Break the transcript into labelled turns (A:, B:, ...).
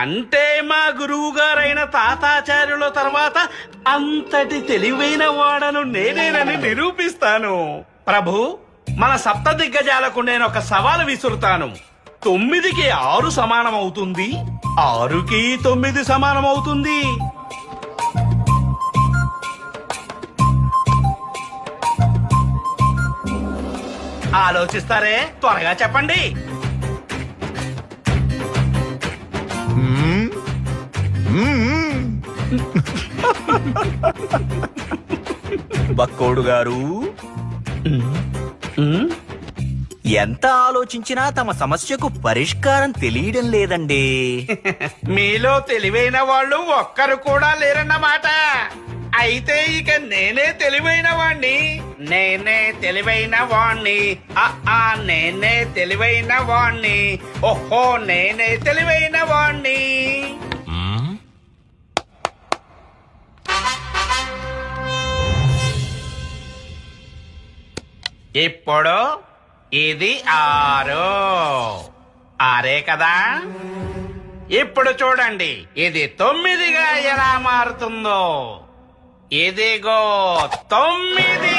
A: అంటే మా గురువు గారైన తాతాచార్యుల తర్వాత అంతటి తెలివైన వాడను నేనేనని నిరూపిస్తాను. ప్రభు, మన సప్త దిగ్గజాలకు నేను ఒక సవాలు విసురుతాను. 9కి 6 సమానమవుతుంది, 6కి 9 సమానమవుతుంది. ఆలోచిస్తారే? త్వరగా చెప్పండి.
B: బక్కోడు గారు ఎంత ఆలోచించినా తమ సమస్యకు పరిష్కారం తెలియడం లేదండి.
A: మీలో తెలివైన వాళ్ళు ఒక్కరు కూడా లేరన్నమాట. అయితే ఇక నేనే తెలివైన వాణ్ణి. నేనే తెలివైన వాణ్ణి. నేనే తెలివైన వాణ్ణి. ఓహో, నేనే తెలివైన వాణ్ణి. ఇప్పుడు ఇది 6. 6 కదా. ఇప్పుడు చూడండి ఇది 9గా ఎలా మారుతుందో. ఇదిగో 9.